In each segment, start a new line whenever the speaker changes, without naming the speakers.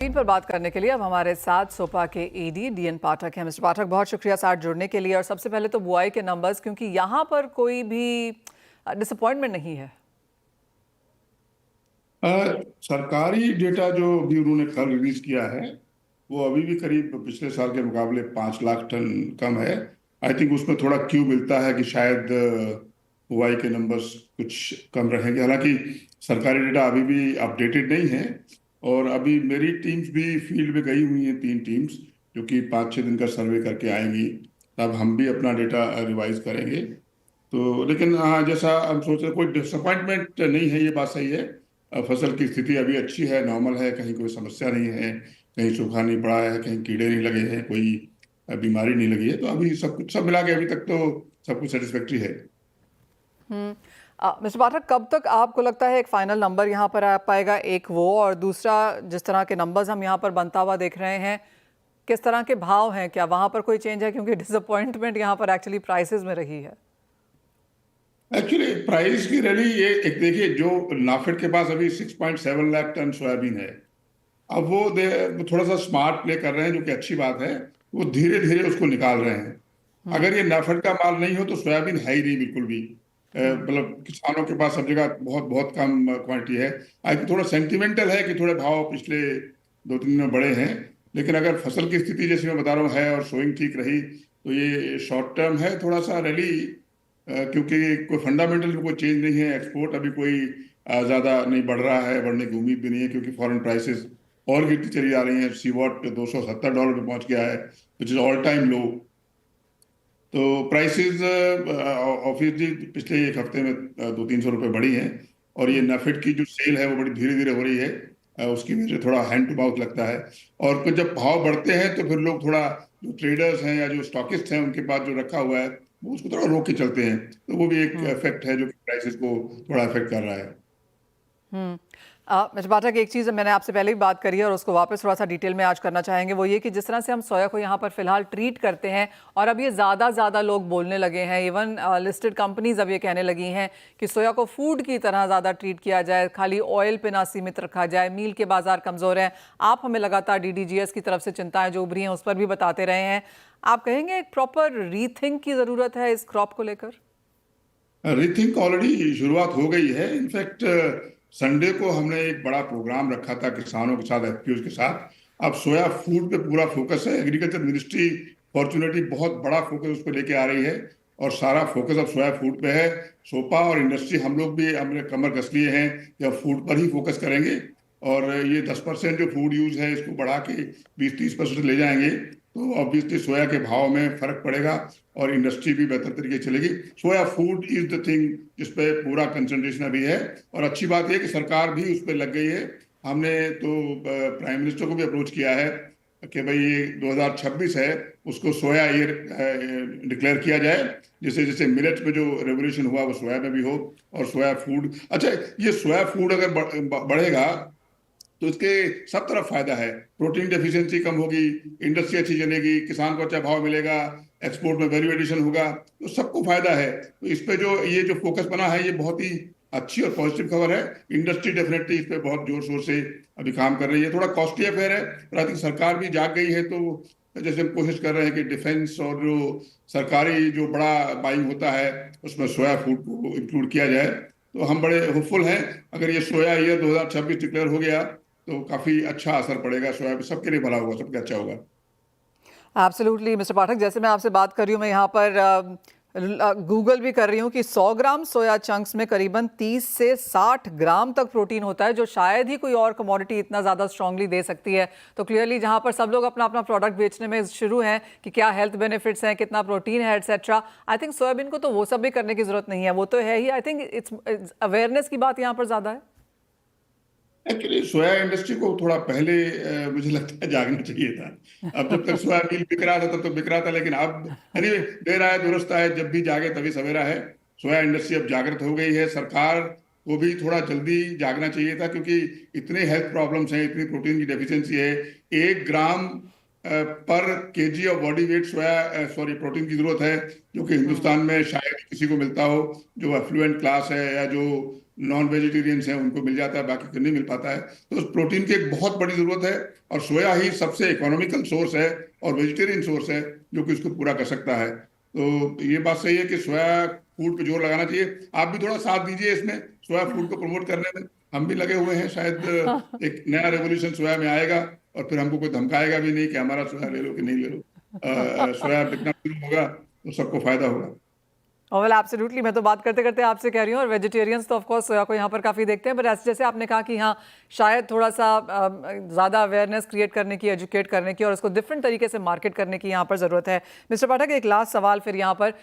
इन पर बात करने के लिए अब हमारे साथ सोपा के ईडी डीएन पाठक हैं। मिस्टर पाठक, बहुत शुक्रिया साथ जुड़ने के लिए। और सबसे पहले तो बुआई के नंबर्स, क्योंकि यहाँ पर कोई भी डिसअपॉइंटमेंट नहीं है।
सरकारी डेटा जो अभी उन्होंने कल रिलीज किया है वो अभी भी करीब पिछले साल के मुकाबले 5 लाख टन कम है। आई थिंक उसमें थोड़ा क्यू मिलता है कि शायद बुआई के नंबर्स कुछ कम रहेंगे। हालांकि सरकारी डेटा अभी भी अपडेटेड नहीं है और अभी मेरी टीम्स भी फील्ड में गई हुई हैं, 3 टीम्स जो कि 5-6 दिन का सर्वे करके आएंगी। तब हम भी अपना डेटा रिवाइज करेंगे। तो लेकिन हाँ, जैसा हम सोच रहे, कोई डिसअपॉइंटमेंट नहीं है, ये बात सही है। फसल की स्थिति अभी अच्छी है, नॉर्मल है, कहीं कोई समस्या नहीं है, कहीं सूखा नहीं पड़ा है, कहीं कीड़े नहीं लगे हैं, कोई बीमारी नहीं लगी है। तो अभी सब कुछ सब मिला के अभी तक तो सब कुछ सेटिस्फैक्ट्री है।
मिस्टर पाठक, कब तक आपको लगता है एक फाइनल नंबर यहाँ पर आ पाएगा? एक वो, और दूसरा, जिस तरह के नंबर्स हम यहाँ पर बनता हुआ देख रहे हैं, किस तरह के भाव हैं? क्या वहाँ पर कोई चेंज है? क्योंकि डिसअपॉइंटमेंट यहाँ पर एक्चुअली प्राइसेस में रही है।
एक्चुअली प्राइस की रैली ये एक देखिए, जो नाफेड के पास अभी 6.7 लाख टन सोयाबीन है। अब वो थोड़ा सा स्मार्ट प्ले कर रहे हैं, जो कि अच्छी बात है। वो धीरे धीरे उसको निकाल रहे हैं। अगर ये नाफेड का माल नहीं हो तो सोयाबीन है ही नहीं बिल्कुल भी। मतलब किसानों के पास सब जगह बहुत बहुत कम क्वांटिटी है। आई थिंक थोड़ा सेंटिमेंटल है कि थोड़े भाव पिछले 2-3 दिन में बढ़े हैं। लेकिन अगर फसल की स्थिति जैसे मैं बता रहा हूँ है और सोइंग ठीक रही तो ये शॉर्ट टर्म है थोड़ा सा रैली। क्योंकि कोई फंडामेंटल कोई चेंज नहीं है। एक्सपोर्ट अभी कोई ज्यादा नहीं बढ़ रहा है, बढ़ने की उम्मीद भी नहीं है, क्योंकि फॉरेन प्राइसेस और गिरती चली जा रही हैं। सीवॉट $270 पे पहुंच गया है, विच इज ऑल टाइम लो। तो प्राइसेस ऑब्वियसली पिछले एक हफ्ते में 200-300 रुपये बढ़ी हैं। और ये नाफेड की जो सेल है वो बड़ी धीरे धीरे हो रही है। उसकी वजह से थोड़ा हैंड टू माउथ लगता है। और फिर जब भाव बढ़ते हैं तो फिर लोग थोड़ा, जो ट्रेडर्स हैं या जो स्टॉकिस्ट हैं उनके पास जो रखा हुआ है वो उसको थोड़ा रोक के चलते हैं। तो वो भी एक इफेक्ट है जो कि प्राइसेस को थोड़ा इफेक्ट कर रहा है।
मिस्टर पाठक, एक चीज़ मैंने आपसे पहले भी बात करी है और उसको वापस थोड़ा सा डिटेल में आज करना चाहेंगे, वो ये कि जिस तरह से हम सोया को यहाँ पर फिलहाल ट्रीट करते हैं, और अब ये ज़्यादा लोग बोलने लगे हैं, इवन लिस्टेड कंपनीज अब ये कहने लगी हैं कि सोया को फूड की तरह ज़्यादा ट्रीट किया जाए, खाली ऑयल पे ना सीमित रखा जाए। मील के बाजार कमज़ोर हैं। आप हमें लगातार DDGS की तरफ से चिंताएँ जो उभरी हैं उस पर भी बताते रहे हैं। आप कहेंगे एक प्रॉपर रीथिंक की ज़रूरत है इस क्रॉप को लेकर?
रीथिंक ऑलरेडी शुरुआत हो गई है। इनफैक्ट संडे को हमने एक बड़ा प्रोग्राम रखा था किसानों के साथ, एफपीओ के साथ। अब सोया फूड पे पूरा फोकस है। एग्रीकल्चर मिनिस्ट्री फॉर्चुनेटली बहुत बड़ा फोकस उस पर लेके आ रही है और सारा फोकस अब सोया फूड पे है। सोपा और इंडस्ट्री हम लोग भी हमने कमर कस लिए हैं कि अब फूड पर ही फोकस करेंगे। और ये 10% जो फूड यूज है इसको बढ़ा के 20-30% ले जाएंगे तो ऑब्वियसली सोया के भाव में फर्क पड़ेगा और इंडस्ट्री भी बेहतर तरीके से चलेगी। सोया फूड इज द थिंग जिस पे पूरा कंसंट्रेशन अभी है। और अच्छी बात है कि सरकार भी उस पर लग गई है। हमने तो प्राइम मिनिस्टर को भी अप्रोच किया है कि भाई ये 2026 है, उसको सोया ईयर डिक्लेयर किया जाए। जैसे जैसे मिलेट में जो रेवोल्यूशन हुआ वो सोया में भी हो। और सोया फूड, अच्छा, ये सोया फूड अगर बढ़ेगा तो इसके सब तरफ फायदा है। प्रोटीन डेफिशिएंसी कम होगी, इंडस्ट्री अच्छी चलेगी, किसान को अच्छा भाव मिलेगा, एक्सपोर्ट में वैल्यू एडिशन होगा, तो सबको फायदा है। तो इस पे जो ये जो फोकस बना है ये बहुत ही अच्छी और पॉजिटिव खबर है। इंडस्ट्री डेफिनेटली इस पे बहुत जोर शोर से अभी काम कर रही है। थोड़ा कॉस्टली अफेयर है पर आई थिंक सरकार भी जाग गई है। तो जैसे हम कोशिश कर रहे हैं कि डिफेंस और जो सरकारी जो बड़ा बाइंग होता है उसमें सोया फूड को इंक्लूड किया जाए। तो हम बड़े होपफुल हैं। अगर ये सोया ईयर 2026 डिक्लेयर हो गया तो काफी अच्छा असर पड़ेगा सोया पे, सबके लिए भला होगा, सबके अच्छा होगा।
एब्सोल्युटली मिस्टर पाठक, जैसे मैं आपसे बात कर रही हूँ, मैं यहाँ पर गूगल भी कर रही हूँ कि 100 ग्राम सोया चंक्स में करीबन 30 से 60 ग्राम तक प्रोटीन होता है, जो शायद ही कोई और कमोडिटी इतना ज़्यादा स्ट्रांगली दे सकती है। तो क्लियरली जहाँ पर सब लोग अपना अपना प्रोडक्ट बेचने में शुरू हैं कि क्या हेल्थ बेनिफिट्स हैं, कितना प्रोटीन है, एटसेट्रा, आई थिंक सोयाबीन को तो वो सब भी करने की ज़रूरत नहीं है, वो तो है ही। आई थिंक इट्स अवेयरनेस की बात यहाँ पर ज़्यादा है।
एक्चुअली सोया इंडस्ट्री को थोड़ा पहले मुझे लगता है जागना चाहिए था। अब जब तक सोया मिल बिक रहा था तब तो बिक रहा था, लेकिन अब एनीवे देर आए दुरुस्त आए, जब भी जागे तभी सवेरा है। सोया इंडस्ट्री अब जागृत हो गई है। सरकार को भी थोड़ा जल्दी जागना चाहिए था, क्योंकि इतने हेल्थ प्रॉब्लम्स हैं, इतनी प्रोटीन की डेफिशिएंसी है। 1 ग्राम पर KG of body weight soya sorry protein की जरूरत है, जो कि हिंदुस्तान में शायद किसी को मिलता हो जो एफ्लुएंट क्लास है या जो नॉन वेजिटेरियंस हैं उनको मिल जाता है, बाकी को नहीं मिल पाता है। तो प्रोटीन की एक बहुत बड़ी जरूरत है और सोया ही सबसे इकोनॉमिकल सोर्स है और वेजिटेरियन सोर्स है जो कि इसको पूरा कर सकता है। तो ये बात सही है कि सोया फूड पे जोर लगाना चाहिए। आप भी थोड़ा साथ दीजिए इसमें, सोया फूड को प्रमोट करने में। हम भी लगे हुए हैं, शायद एक नया रेवोल्यूशन सोया में आएगा और फिर हमको कोई धमकाएगा भी नहीं कि हमारा सोया ले लो कि नहीं ले लो। सोया बिकना शुरू होगा तो सबको फायदा होगा।
वेल एब्सोल्युटली, मैं तो बात करते करते आपसे कह रही हूँ, और वेजिटेरियंस तो ऑफ कोर्स सोया को यहाँ पर काफ़ी देखते हैं, बट ऐसे जैसे आपने कहा कि यहाँ शायद थोड़ा सा ज़्यादा अवेयरनेस क्रिएट करने की, एजुकेट करने की और उसको डिफरेंट तरीके से मार्केट करने की यहाँ पर ज़रूरत है। मिस्टर पाठक, एक लास्ट सवाल फिर यहाँ पर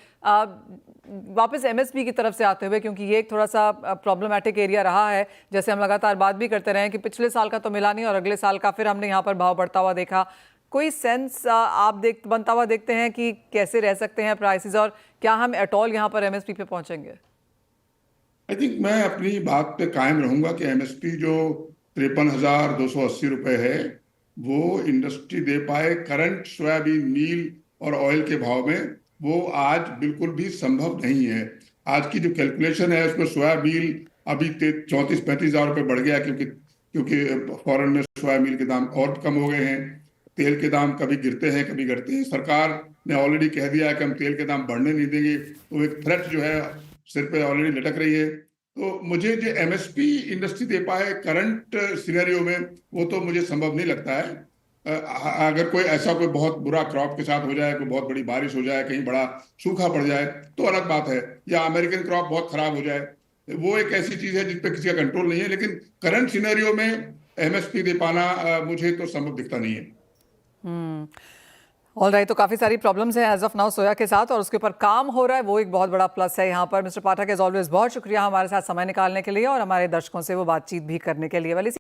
वापस एमएसपी की तरफ से आते हुए, क्योंकि ये एक थोड़ा सा प्रॉब्लमेटिक एरिया रहा है, जैसे हम लगातार बात भी करते रहे हैं कि पिछले साल का तो मिला नहीं और अगले साल का फिर हमने यहाँ पर भाव बढ़ता हुआ देखा। कोई सेंस आप बनता हुआ देखते हैं कि कैसे रह सकते हैं प्राइसेस, और क्या हम एट ऑल यहाँ पर एमएसपी पे पहुंचेंगे?
आई थिंक मैं अपनी बात पे कायम रहूंगा कि एमएसपी जो 53,280 रुपए है वो इंडस्ट्री दे पाए करंट सोयाबीन मील और ऑयल के भाव में, वो आज बिल्कुल भी संभव नहीं है। आज की जो कैलकुलेशन है उसमें सोयाबीन अभी 34-35 हज़ार रुपये बढ़ गया, क्योंकि क्योंकि फॉरेन में सोयाबीन के दाम और कम हो गए हैं। तेल के दाम कभी गिरते हैं कभी घटते हैं। सरकार ने ऑलरेडी कह दिया है कि हम तेल के दाम बढ़ने नहीं देंगे, तो एक थ्रेट जो है सिर पे ऑलरेडी लटक रही है। तो मुझे जो एमएसपी इंडस्ट्री दे पाए करंट सिनेरियो में, वो तो मुझे संभव नहीं लगता है। अगर कोई ऐसा कोई बहुत बुरा क्रॉप के साथ हो जाए, कोई बहुत बड़ी बारिश हो जाए, कहीं बड़ा सूखा पड़ जाए तो अलग बात है, या अमेरिकन क्रॉप बहुत खराब हो जाए, वो एक ऐसी चीज है जिस पर किसी का कंट्रोल नहीं है। लेकिन करंट सिनेरियो में एमएसपी दे पाना मुझे तो संभव दिखता नहीं है।
ऑल राइट, तो काफ़ी सारी प्रॉब्लम्स हैं एज ऑफ नाउ सोया के साथ, और उसके ऊपर काम हो रहा है, वो एक बहुत बड़ा प्लस है यहाँ पर। मिस्टर पाठक, एज ऑलवेज बहुत शुक्रिया हमारे साथ समय निकालने के लिए और हमारे दर्शकों से वो बातचीत भी करने के लिए। वाली